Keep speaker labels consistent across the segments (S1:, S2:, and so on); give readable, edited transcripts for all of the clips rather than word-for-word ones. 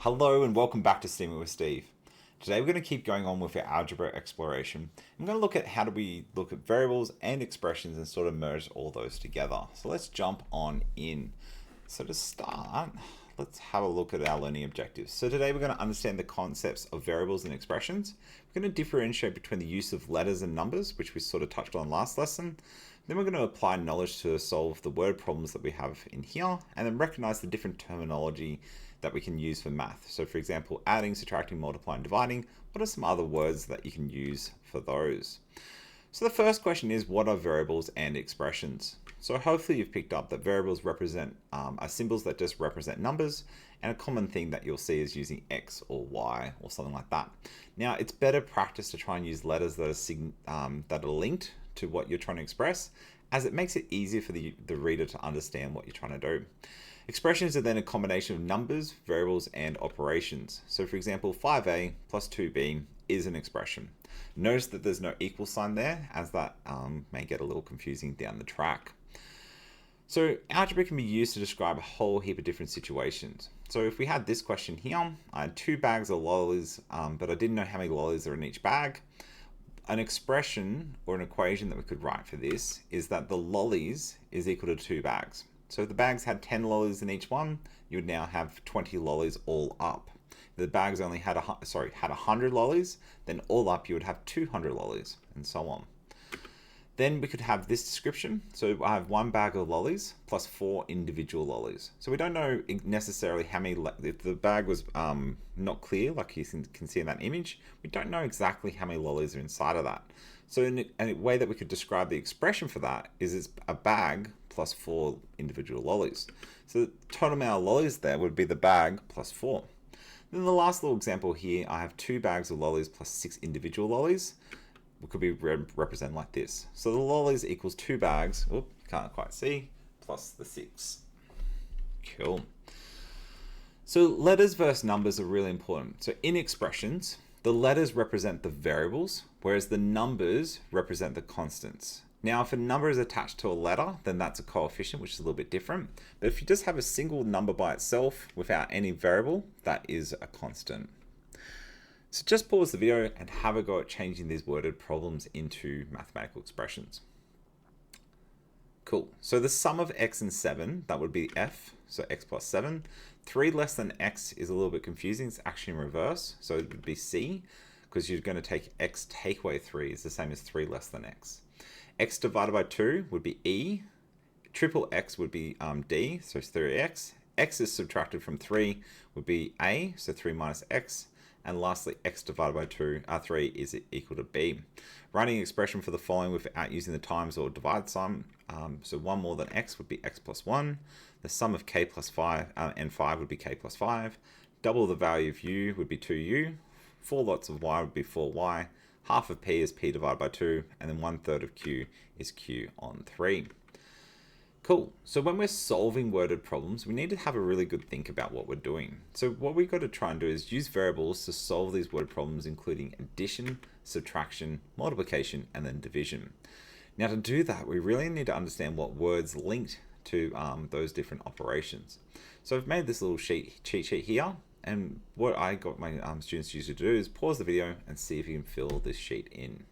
S1: Hello and welcome back to Steaming with Steve. Today we're going to keep going on with our algebra exploration. I'm going to look at how do we look at variables and expressions and sort of merge all those together. So let's jump on in. So to start, let's have a look at our learning objectives. So today we're going to understand the concepts of variables and expressions. We're going to differentiate between the use of letters and numbers, which we sort of touched on last lesson. Then we're going to apply knowledge to solve the word problems that we have in here, and then recognize the different terminology that we can use for math. So for example, adding, subtracting, multiplying, dividing. What are some other words that you can use for those? So the first question is, what are variables and expressions? So hopefully you've picked up that variables represent are symbols that just represent numbers, and a common thing that you'll see is using X or Y or something like that. Now it's better practice to try and use letters that are linked to what you're trying to express, as it makes it easier for the reader to understand what you're trying to do. Expressions are then a combination of numbers, variables, and operations. So for example, 5a plus 2b is an expression. Notice that there's no equal sign there, as that may get a little confusing down the track. So algebra can be used to describe a whole heap of different situations. So if we had this question here, I had 2 bags of lollies, but I didn't know how many lollies are in each bag. An expression or an equation that we could write for this is that the lollies is equal to 2 bags. So if the bags had 10 lollies in each one, you would now have 20 lollies all up. If the bags only had 100 lollies, then all up you would have 200 lollies, and so on. Then we could have this description. So I have 1 bag of lollies plus 4 individual lollies. So we don't know necessarily how many, if the bag was not clear, like you can see in that image, we don't know exactly how many lollies are inside of that. So in a way that we could describe the expression for that is it's a bag plus 4 individual lollies. So the total amount of lollies there would be the bag plus 4. Then the last little example here, I have 2 bags of lollies plus 6 individual lollies. It could be represented like this. So the lollies equals 2 bags, can't quite see, plus the 6. Cool. So letters versus numbers are really important. So in expressions, the letters represent the variables, whereas the numbers represent the constants. Now, if a number is attached to a letter, then that's a coefficient, which is a little bit different. But if you just have a single number by itself without any variable, that is a constant. So just pause the video and have a go at changing these worded problems into mathematical expressions. Cool. So the sum of x and 7, that would be f, so x plus 7. 3 less than x is a little bit confusing. It's actually in reverse. So it would be c, because you're going to take x take away 3 is the same as 3 less than x. X divided by 2 would be e. Triple x would be d, so it's 3x. X is subtracted from 3 would be a, so 3 minus x. And lastly, x divided by 3 is equal to b. Writing an expression for the following without using the times or divide sign. So 1 more than x would be x plus 1. The sum of k plus 5 and 5 would be k plus 5. Double the value of u would be 2u. 4 lots of y would be 4y. Half of p is p divided by 2. And then 1/3 of q is q on 3. Cool. So when we're solving worded problems, we need to have a really good think about what we're doing. So what we've got to try and do is use variables to solve these word problems, including addition, subtraction, multiplication, and then division. Now to do that, we really need to understand what words linked to those different operations. So I've made this little cheat sheet here, and what I got my students usually to do is pause the video and see if you can fill this sheet in.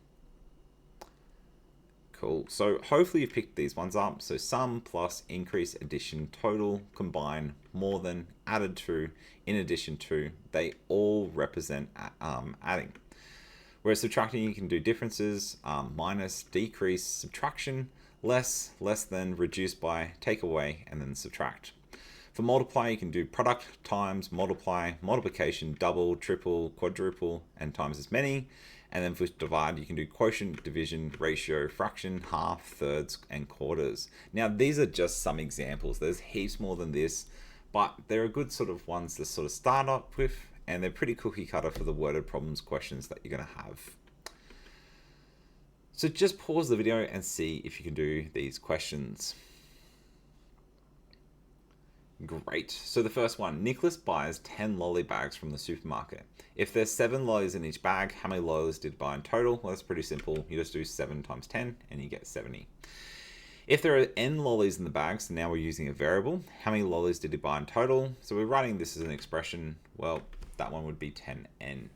S1: Cool. So hopefully you've picked these ones up. So sum, plus, increase, addition, total, combine, more than, added to, in addition to, they all represent adding. Whereas subtracting, you can do differences, minus, decrease, subtraction, less, less than, reduce by, take away, and then subtract. For multiply, you can do product, times, multiply, multiplication, double, triple, quadruple, and times as many. And then for divide, you can do quotient, division, ratio, fraction, half, thirds, and quarters. Now, these are just some examples. There's heaps more than this, but they're a good sort of ones to sort of start up with, and they're pretty cookie cutter for the worded problems questions that you're going to have. So just pause the video and see if you can do these questions. Great. So the first one, Nicholas buys 10 lolly bags from the supermarket. If there's 7 lollies in each bag, how many lollies did he buy in total? Well, that's pretty simple. You just do 7 times 10 and you get 70. If there are n lollies in the bag, so now we're using a variable, how many lollies did he buy in total? So we're writing this as an expression. Well, that one would be 10n.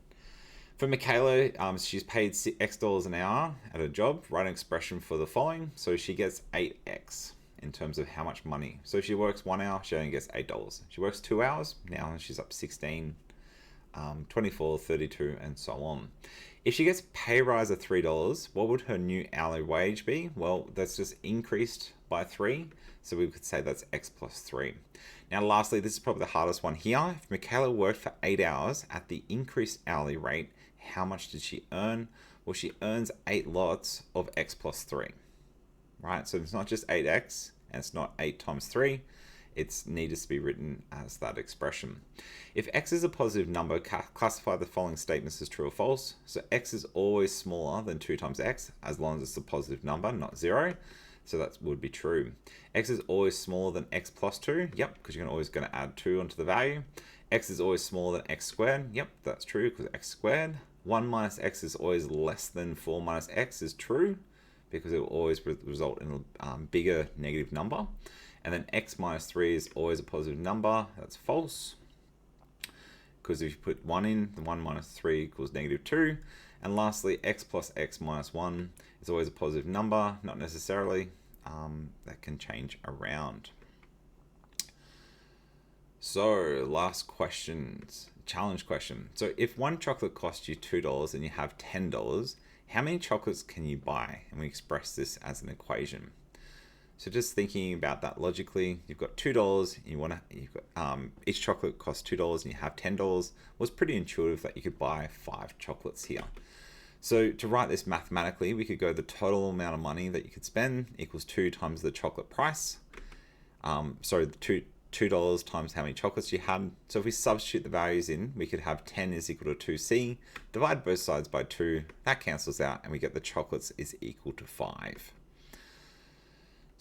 S1: For Michaela, she's paid X dollars an hour at a job. Write an expression for the following. So she gets 8x in terms of how much money. So if she works 1 hour, she only gets $8. She works 2 hours, now she's up 16, 24, 32, and so on. If she gets pay rise of $3, what would her new hourly wage be? Well, that's just increased by 3. So we could say that's x plus 3. Now, lastly, this is probably the hardest one here. If Michaela worked for 8 hours at the increased hourly rate, how much did she earn? Well, she earns 8 lots of x plus 3, right? So it's not just 8x, and it's not 8 times 3. It needs to be written as that expression. If x is a positive number, classify the following statements as true or false. So x is always smaller than 2 times x, as long as it's a positive number, not 0. So that would be true. X is always smaller than x plus 2. Yep, because you're always going to add 2 onto the value. X is always smaller than x squared. Yep, that's true because x squared. 1 minus x is always less than 4 minus x is true because it will always result in a bigger negative number. And then x minus 3 is always a positive number. That's false. Because if you put 1 in, the 1 minus 3 equals negative 2. And lastly, x plus x minus 1 is always a positive number. Not necessarily. That can change around. So, last questions. Challenge question. So, if one chocolate costs you $2 and you have $10, how many chocolates can you buy? And we express this as an equation. So just thinking about that logically, you've got $2, each chocolate costs $2 and you have $10. Well, it's pretty intuitive that you could buy 5 chocolates here. So to write this mathematically, we could go the total amount of money that you could spend equals 2 times the chocolate price. $2 times how many chocolates you had. So if we substitute the values in, we could have 10 is equal to 2c, divide both sides by 2, that cancels out, and we get the chocolates is equal to 5.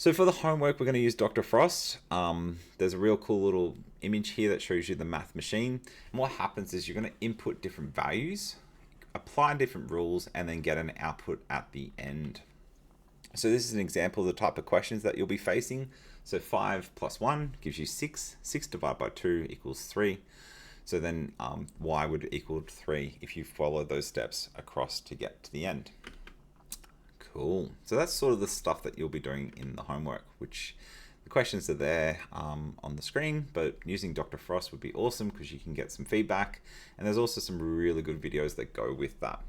S1: So for the homework, we're going to use Dr. Frost. There's a real cool little image here that shows you the math machine. And what happens is you're going to input different values, apply different rules, and then get an output at the end. So this is an example of the type of questions that you'll be facing. So 5 plus 1 gives you 6. 6 divided by 2 equals 3. So then y would equal 3 if you follow those steps across to get to the end. Cool. So that's sort of the stuff that you'll be doing in the homework, which the questions are there on the screen, but using Dr. Frost would be awesome because you can get some feedback. And there's also some really good videos that go with that.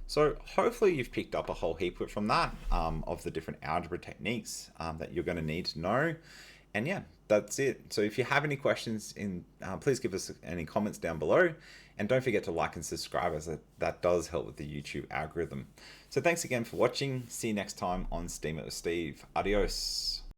S1: So hopefully you've picked up a whole heap from that, of the different algebra techniques that you're going to need to know. And yeah, that's it. So if you have any questions, please give us any comments down below. And don't forget to like and subscribe, as that does help with the YouTube algorithm. So thanks again for watching. See you next time on STEAM It with Steve. Adios.